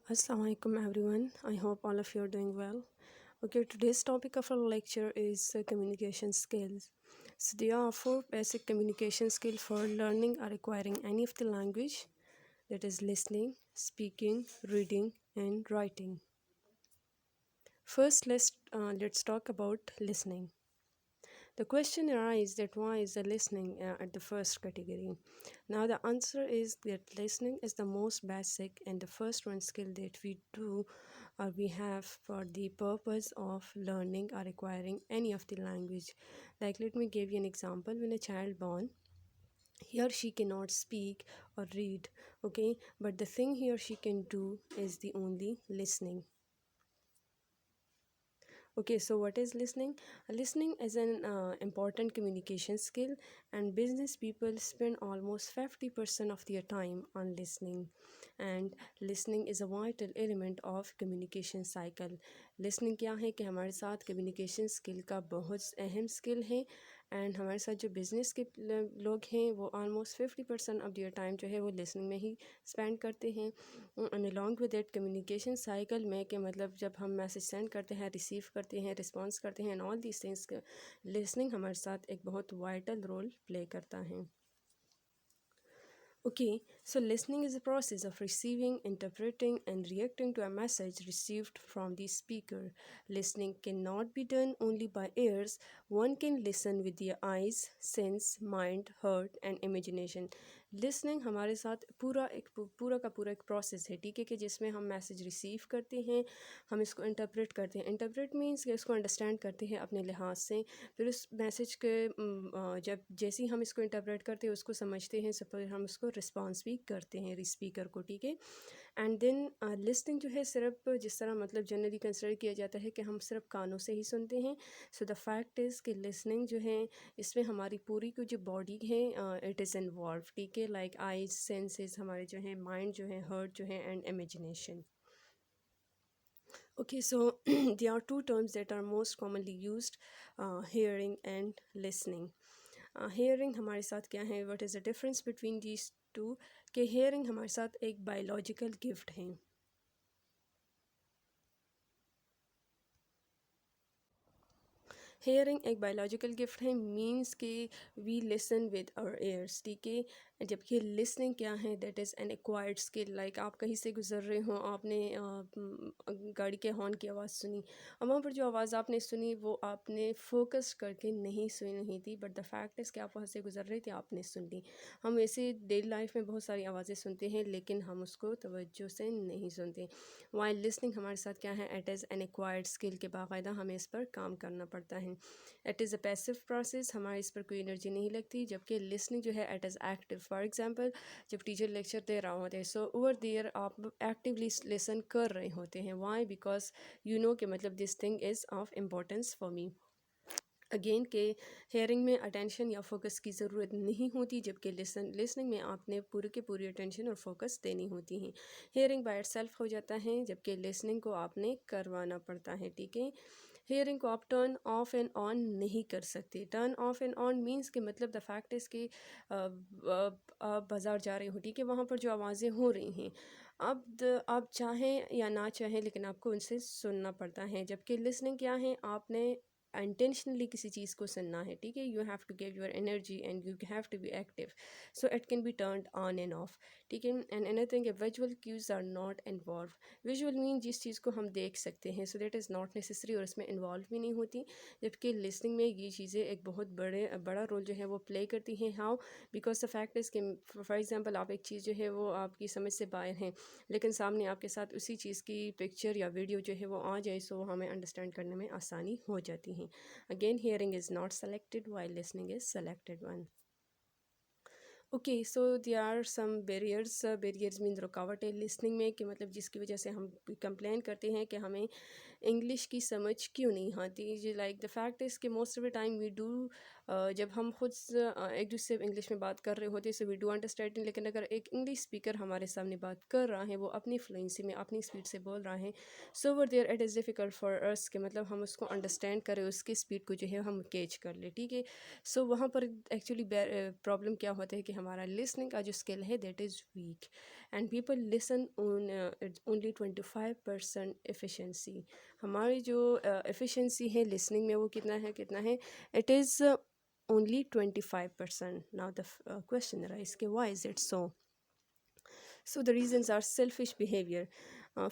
Assalamu alaikum everyone. I hope all of you are doing well. Okay, today's topic of our lecture is communication skills. So there are four basic communication skills for learning or acquiring any of the language, that is listening, speaking, reading and writing. First, let's talk about listening. The question arises that why is the listening at the first category? Now the answer is that listening is the most basic and the first one skill that we do or we have for the purpose of learning or acquiring any of the language. Like let me give you an example. When a child born, he or she cannot speak or read, okay, but the thing he or she can do is the only listening. Okay, so what is listening? Listening is an important communication skill, and business people spend almost 50% of their time on listening. And listening is a vital element of communication cycle. Listening क्या है कि हमारे साथ communication skill का बहुत अहम skill है, and हमारे साथ जो बिज़नेस के लोग हैं वो ऑलमोस्ट 50% ऑफ देयर टाइम जो है वो लिसनिंग में ही स्पेंड करते हैं. And along with that communication cycle में कि मतलब जब हम मैसेज सेंड करते हैं, रिसीव करते हैं, रिस्पॉन्स करते हैं and all these things, listening हमारे साथ एक बहुत वाइटल रोल प्ले करता है. Okay, so listening is a process of receiving, interpreting, and reacting to a message received from the speaker. Listening cannot be done only by ears. One can listen with their eyes, sense, mind, heart, and imagination. Listening हमारे साथ पूरा का पूरा एक process है, ठीक है, कि जिसमें हम मैसेज रिसीव करते हैं, हम इसको इंटरप्रेट करते हैं. इंटरप्रेट मीन्स कि इसको अंडरस्टैंड करते हैं अपने लिहाज से. फिर उस मैसेज के जब जैसे ही हम इसको इंटरप्रेट करते हैं, उसको समझते हैं, सब हम उसको रिस्पॉन्स भी करते हैं स्पीकर को, ठीक है. एंड देन लिसनिंग जो है सिर्फ जिस तरह मतलब जनरली कंसिडर किया जाता है कि हम सिर्फ कानों से ही सुनते हैं. सो द फैक्ट इज़ कि लिसनिंग जो है इसमें हमारी पूरी की जो बॉडी है इट इज़ इन्वॉल्व, ठीक है, लाइक आइज, सेंसेस, हमारे जो है माइंड जो है, हर्ट जो है and imagination. Okay, so there are two terms that are most commonly used, hearing and listening. Hearing हमारे साथ क्या है, what is the difference between these two? कि hearing हमारे साथ एक biological gift है. हेयरिंग एक बायोलॉजिकल गिफ्ट है, मीन्स कि we listen with our ears, ठीक है. जबकि लिसनिंग क्या है, that is an acquired skill. Like आप कहीं से गुजर रहे हो, आपने गाड़ी के हॉर्न की आवाज़ सुनी, और वहाँ पर जो आवाज़ आपने सुनी वो आपने फोकस करके नहीं सुनी नहीं थी, बट द फैक्ट इज़ कि आप वहाँ से गुजर रहे थे, आपने सुन ली. हम ऐसे डेली लाइफ में बहुत सारी आवाज़ें सुनते हैं लेकिन हम उसको तवज्जो से नहीं सुनते. वाइल लिसनिंग हमारे साथ क्या है, it is an acquired skill के बाकायदा हमें इस पर काम करना पड़ता है. It is a passive process, हमारे इस पर कोई एनर्जी नहीं लगती. जबकि लिसनिंग जो है it is active. For example जब टीचर लेक्चर दे रहा होता है, सो ओवर देयर आप एक्टिवली लिसन कर रहे होते हैं. वाई? बिकॉज यू नो कि मतलब this thing is of importance for me. Again के हेयरिंग में अटेंशन या फोकस की ज़रूरत नहीं होती, जबकि लिसनिंग में आपने पूरी की पूरी अटेंशन और फोकस देनी होती हैं. हेयरिंग बाय इटसेल्फ हो जाता है, जबकि लिसनिंग को आपने करवाना पड़ता है, ठीक है. हेयरिंग को आप टर्न ऑफ एंड ऑन नहीं कर सकते. Turn off and on means के मतलब द फैक्ट इज़ कि आप बाज़ार जा रहे हो, ठीक है, वहाँ पर जो आवाज़ें हो रही हैं, अब आप चाहें या ना चाहें लेकिन आपको उनसे सुनना पड़ता है. जबकि लिसनिंग क्या है, आपने इंटेंशनली किसी चीज़ को सुनना है, ठीक है. You have to give your energy and you have to be active, so it can be turned on and off, ठीक है. And anything visual cues are not involve. Visual mean जिस चीज़ को हम देख सकते हैं, so that is not necessary और इसमें इन्वॉल्व भी नहीं होती. जबकि लिसनिंग में ये चीज़ें एक बहुत बड़ा रोल जो है वो प्ले करती हैं. How? Because the fact is कि फॉर एग्जाम्पल आप एक चीज़ जो है वो आपकी समझ से बाहर है, लेकिन सामने आपके साथ उसी चीज़ की पिक्चर या वीडियो जो है वो आ जाए, सो हमें अंडरस्टैंड करने में आसानी हो जाती है. Again, hearing is not selected while listening is selected one. Okay, so there are some barriers. Barriers mean रुकावट है लिसनिंग में, कि मतलब जिसकी वजह से हम कंप्लेन करते हैं कि हमें इंग्लिश की समझ क्यों नहीं आती. लाइक द फैक्ट इज़ कि most of the time we do, जब हम खुद एक दूसरे से इंग्लिश में बात कर रहे होते हैं, सो वी डू अंडरस्टैंडिंग. लेकिन अगर एक इंग्लिश स्पीकर हमारे सामने बात कर रहा है, वो अपनी फ्लुएंसी में अपनी स्पीड से बोल रहा है, so over there it is difficult for us कि मतलब हम उसको अंडरस्टैंड करें, उसकी स्पीड को जो है हम कैच कर ले, ठीक है. सो वहाँ पर एक्चुअली प्रॉब्लम क्या होता है कि हमारा लिसनिंग का जो स्किल है that is week. And people listen on only 25% efficiency. हमारी जो एफिशिएंसी है लिसनिंग में वो कितना है, it is only 25%. Now the question arises, why is it so? So the reasons are selfish behavior.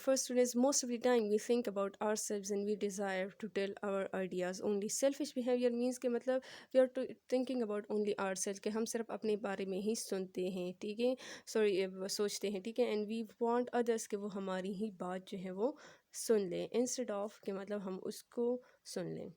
First one is, most of the time we think about ourselves and we desire to tell our ideas only. Selfish behavior means कि मतलब we are thinking about only ourselves, कि हम सिर्फ अपने बारे में ही सुनते हैं, ठीक है, सॉरी सोचते हैं, ठीक है, and we want others कि वो हमारी ही बात जो है वो सुन लें, instead of कि मतलब हम उसको सुन लें.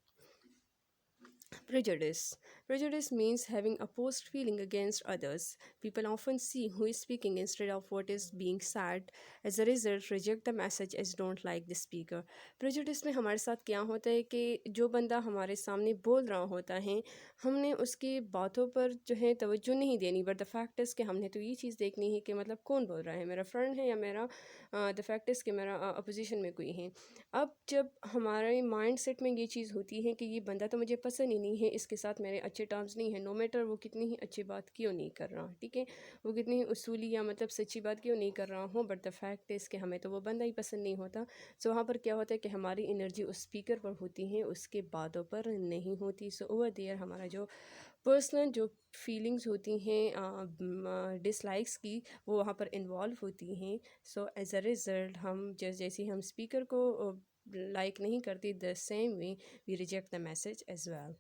Prejudice. Prejudice means having opposed feeling against others. People often see who is speaking instead of what is being said. As a result, reject the message as don't like the speaker. Prejudice में हमारे साथ क्या होता है कि जो बंदा हमारे सामने बोल रहा होता है, हमने उसकी बातों पर जो है तवज्जो नहीं देनी, बट द फैक्ट इज़ कि हमने तो ये चीज़ देखनी है कि मतलब कौन बोल रहा है, मेरा फ्रेंड है या मेरा द फैक्ट इज़ कि मेरा अपोजिशन में कोई है. अब जब हमारे माइंड सेट में ये चीज़ होती है कि ये बंदा तो मुझे पसंद ही नहीं है, इसके साथ मेरे अच्छे टर्म्स नहीं है, नो मैटर वो कितनी ही अच्छी बात क्यों नहीं कर रहा, ठीक है, वो कितनी ही उसूली या मतलब सच्ची बात क्यों नहीं कर रहा हूँ, बट द फैक्ट इज़ कि हमें तो वो बंदा ही पसंद नहीं होता. सो वहाँ पर क्या होता है कि हमारी एनर्जी उस स्पीकर पर होती है, उसके बातों पर नहीं होती. सो ओवर देयर हमारा जो पर्सनल जो फीलिंग्स होती हैं डिसलाइक्स की, वो वहाँ पर इन्वॉल्व होती हैं. सो एज अ रिज़ल्ट हम जैसे हम स्पीकर को like नहीं करती, the same way we reject the message as well.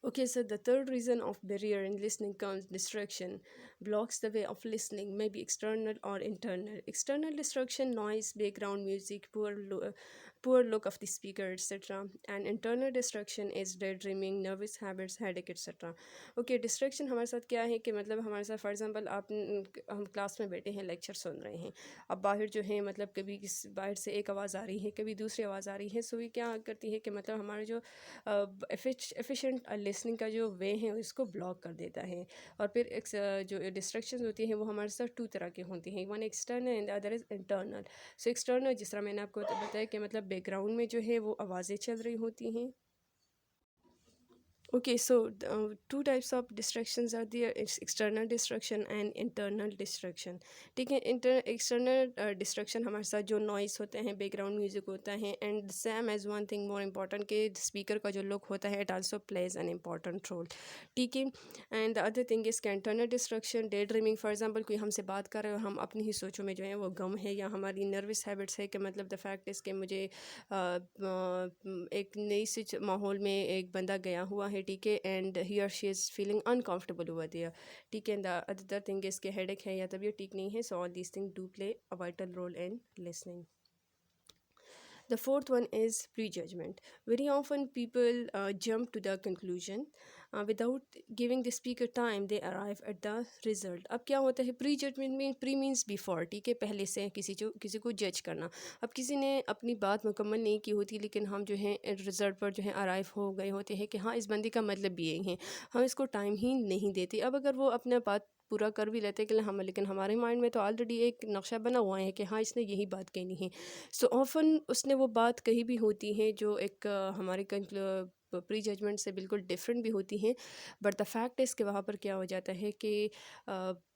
Okay, so the third reason of barrier in listening comes distraction. Blocks the way of listening, maybe external or internal. External distraction, noise, background music, poor look of the speaker, etc. And internal distraction is daydreaming, nervous habits, headache, etc. Okay, distraction हमारे साथ क्या है कि मतलब हमारे साथ for example आप हम क्लास में बैठे हैं, लेक्चर सुन रहे हैं, अब बाहर जो है मतलब कभी बाहर से एक आवाज़ आ रही है, कभी दूसरी आवाज़ आ रही है. सो ये क्या करती है कि मतलब हमारा जो एफिशिएंट लिसनिंग का जो वे है उसको ब्लॉक कर देता है. और फिर जो डिस्ट्रैक्शन होती हैं वो हमारे साथ टू तरह की होती हैं, one external and other is internal. So external जिस तरह मैंने आपको बताया कि मतलब बैकग्राउंड में जो है वो आवाज़ें चल रही होती हैं. Okay, so two types of distractions are there. It's external distraction and internal distraction. ठीक है, external distraction हमारे साथ जो noise होते हैं, background music होता है, and same as one thing more important कि speaker का जो look होता है, it also plays an important role. ठीक है, and the other thing is कि internal distraction, daydreaming. For example, कोई हमसे बात कर रहे हो, हम अपनी ही सोचों में जो है वो गम है, या हमारी nervous habits है कि मतलब the fact is कि मुझे एक नई सी माहौल में एक बंदा गया हुआ है, ठीक है, एंड ही और she is feeling uncomfortable over there, ठीक है, and the other thing is के हेडेक है या तबीयत ठीक नहीं है. So all these thing do play a vital role in listening. The fourth one is prejudgment. Very often people jump to the conclusion without giving the speaker time, they arrive at the result. अब क्या होता है, prejudgment में pre means before, ठीक है, पहले से किसी को जज करना. अब किसी ने अपनी बात मुकम्मल नहीं की होती, लेकिन हम जो है रिज़ल्ट पर जो है अराइव हो गए होते हैं कि हाँ इस बंदे का मतलब ये है, हम इसको टाइम ही नहीं देते. अब अगर वो अपना बात पूरा कर भी लेते कि हम, लेकिन हमारे माइंड में तो ऑलरेडी एक नक्शा बना हुआ है कि हाँ इसने यही बात कहनी है. सो ऑफन उसने वो बात कही भी होती है जो एक हमारे प्री जजमेंट से बिल्कुल डिफरेंट भी होती हैं, बट द फैक्ट इज़ कि वहाँ पर क्या हो जाता है कि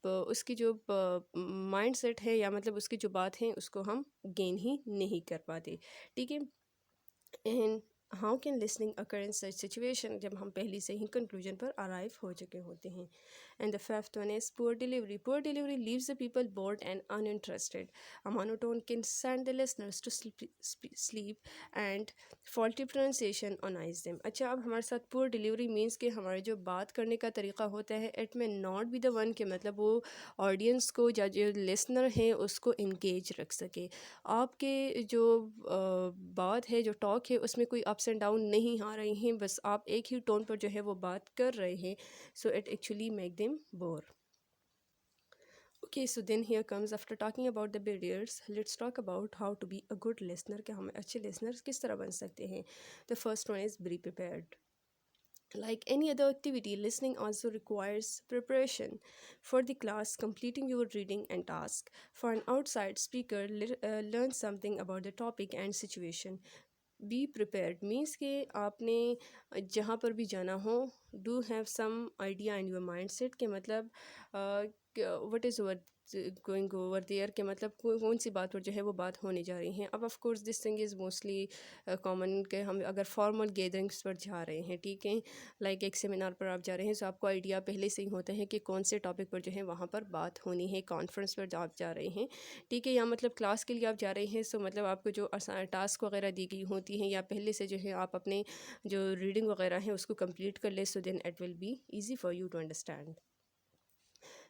उसकी जो माइंड सेट है या मतलब उसकी जो बात है उसको हम गेन ही नहीं कर पाते, ठीक है. And how can listening occur in such situation, जब हम पहले से ही कंक्लूजन पर अराइव हो चुके होते हैं. And the fifth one is poor delivery. Poor delivery leaves the people bored and uninterested. A monotone can send the listeners to sleep and faulty pronunciation annoys them. अच्छा, अब हमारे साथ पुअर डिलीवरी मीन्स कि हमारे जो बात करने का तरीका होता है, it may not be the one के मतलब वो ऑडियंस को या जो लिसनर है उसको इंगेज रख सके. आपके जो बात है, जो टॉक है, उसमें कोई अप्स एंड डाउन नहीं आ रही हैं, बस आप एक ही टोन पर जो है वो बात कर रहे हैं. So it actually make them bore. Okay, so then here comes, after talking about the barriers, let's talk about how to be a good listener, कि हम अच्छे listeners किस तरह बन सकते हैं. The first one is be prepared. Like any other activity, listening also requires preparation. For the class, completing your reading and task. For an outside speaker, learn something about the topic and situation. Be prepared means कि आपने जहाँ पर भी जाना हो, do have some idea in your mind set के मतलब what is over going over there कि मतलब कौन सी बात पर जो है वो बात होने जा रही हैं। अब of course this thing is mostly common कि हम अगर फॉर्मल गैदरिंग्स पर जा रहे हैं, ठीक है, लाइक एक सेमिनार पर आप जा रहे हैं, तो आपको आइडिया पहले से ही होता है कि कौन से टॉपिक पर जो है वहाँ पर बात होनी है। कॉन्फ्रेंस पर आप जा रहे हैं, ठीक है, या मतलब क्लास के लिए आप जा रहे हैं, सो मतलब आपको जो टास्क वगैरह दी गई होती हैं या पहले से जो है आप अपने जो रीडिंग वगैरह है उसको कंप्लीट कर ले, so then it will be easy for you to understand.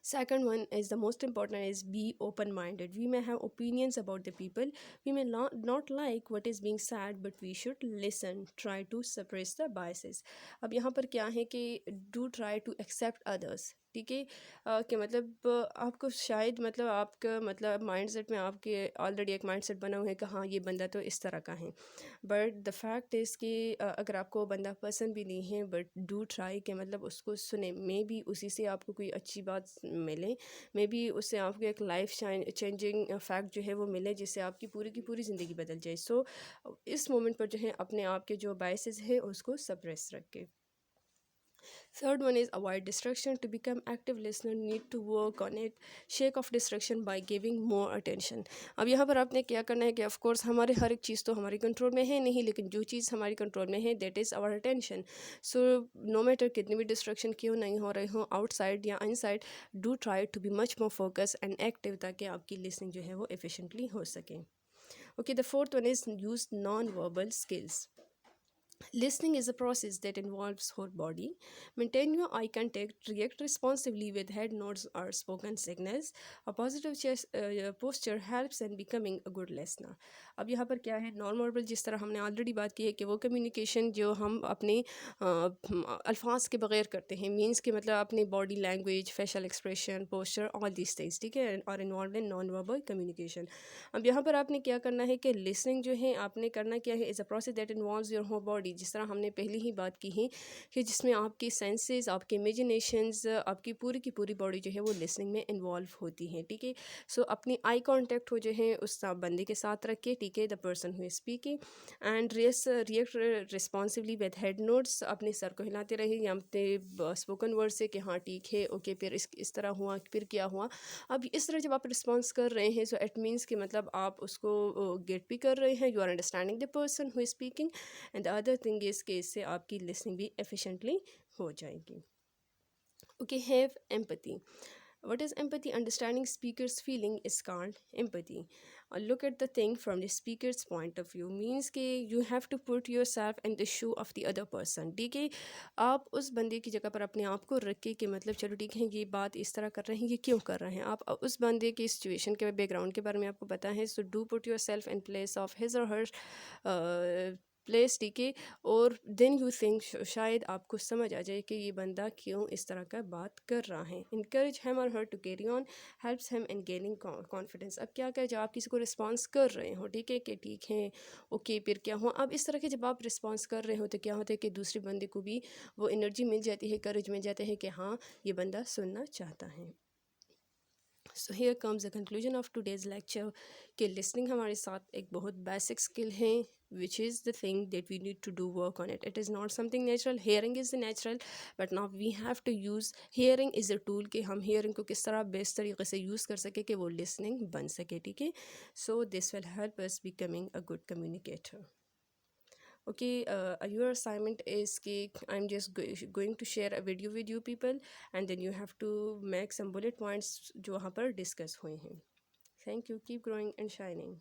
Second one is the most important is be open minded. We may have opinions about the people. We may not like what is being said, but we should listen, try to suppress the biases. अब यहाँ पर क्या है कि do try to accept others, ठीक है, कि मतलब आपको शायद मतलब आपका मतलब माइंडसेट में आपके ऑलरेडी एक माइंडसेट बना हुआ है कि हाँ ये बंदा तो इस तरह का है, बट द फैक्ट इज़ कि अगर आपको बंदा पसंद भी नहीं है, बट डू ट्राई कि मतलब उसको सुने, मे बी उसी से आपको कोई अच्छी बात मिले, मे बी उससे आपको एक लाइफ चेंजिंग फैक्ट जो है वो मिले जिससे आपकी पूरी की पूरी ज़िंदगी बदल जाए। सो इस मोमेंट पर जो है अपने आप के जो बायसेस है उसको सप्रेस रख के। Third one is avoid distraction. To become active listener, need to work on it. Shake off distraction by giving more attention. अब यहाँ पर आपने क्या करना है कि ऑफ कोर्स हमारे हर एक चीज़ तो हमारी कंट्रोल में है नहीं, लेकिन जो चीज़ हमारी कंट्रोल में है that is our attention. So no matter कितनी भी डिस्ट्रैक्शन क्यों नहीं हो रही हो आउटसाइड या inside, do try to be much more focus and active ताकि आपकी लिसनिंग जो है वो एफिशिएंटली हो सके। Okay, the fourth one is use non verbal skills. Listening is a process that involves whole body. Maintain your eye contact, react responsively with head nods or spoken signals. A positive posture helps in becoming a good listener. अब यहाँ पर क्या है, non verbal जिस तरह हमने already बात की है कि वो कम्युनिकेशन जो हम अपने अल्फाज के बगैर करते हैं, मीन्स कि मतलब अपनी body language, facial expression, posture, all this things, ठीक है, और involve in non verbal communication. अब यहाँ पर आपने क्या करना है कि लिसनिंग जो है आपने करना क्या है, is a process that involves your whole body, जिस तरह हमने पहले ही बात की है कि जिसमें आपकी सेंसेस, आपके इमेजिनेशंस, आपकी पूरी की पूरी बॉडी जो है वो लिसनिंग में इन्वॉल्व होती है, ठीक है। सो अपनी आई कांटेक्ट हो जो है उस बंदे के साथ रख के, ठीक है, the person who is speaking, and react responsively with head nods, अपने सर को हिलाते रहे या अपने स्पोकन वर्ड से कि हाँ ठीक है, ओके, फिर इस तरह हुआ, फिर क्या हुआ। अब इस तरह जब आप रिस्पॉन्स कर रहे हैं, सो इट मीन्स कि मतलब आप उसको गेट भी कर रहे हैं, you are understanding the person who is speaking, and the other thing is कि इससे आपकी लिसनिंग भी एफिशिएंटली हो जाएगी। Okay, have empathy. What is empathy? Understanding speaker's feeling is called empathy. Look at the thing from the speaker's point of view. Means कि you have to put yourself in the shoe of the other person. ठीक है, आप उस बंदे की जगह पर अपने आप को रख के कि मतलब चलो ठीक है ये बात इस तरह कर रहे हैं, ये क्यों कर रहे हैं, आप उस बंदे की सिचुएशन के बैकग्राउंड के बारे में आपको पता है। So do put your self in place of his और हर प्लेस, ठीक है, और देन यू थिंक शायद आपको समझ आ जाए कि ये बंदा क्यों इस तरह का बात कर रहा है। इनकरेज हिम और her to carry on, helps him in gaining confidence. अब क्या क्या जब आप किसी को रिस्पॉन्स कर रहे हो, ठीक है, कि ठीक है, ओके, फिर क्या हुआ, अब इस तरह के जब आप रिस्पॉन्स कर रहे हो तो क्या होता है कि दूसरे बंदे को भी वो एनर्जी मिल जाती है, करेज मिल जाता है कि हाँ ये बंदा सुनना चाहता है। So here comes the conclusion of today's lecture कि लिसनिंग हमारे साथ एक बहुत बेसिक स्किल है, which is the thing that we need to do work on it. It is not something natural. Hearing is the natural, but now we have to use hearing is a tool कि हम hearing को किस तरह best तरीके से use कर सके कि वो listening बन सके, ठीक है। So this will help us becoming a good communicator. Okay, your assignment is कि I'm just going to share a video with you people, and then you have to make some bullet points जो वहाँ पर discuss हुए हैं. Thank you. Keep growing and shining.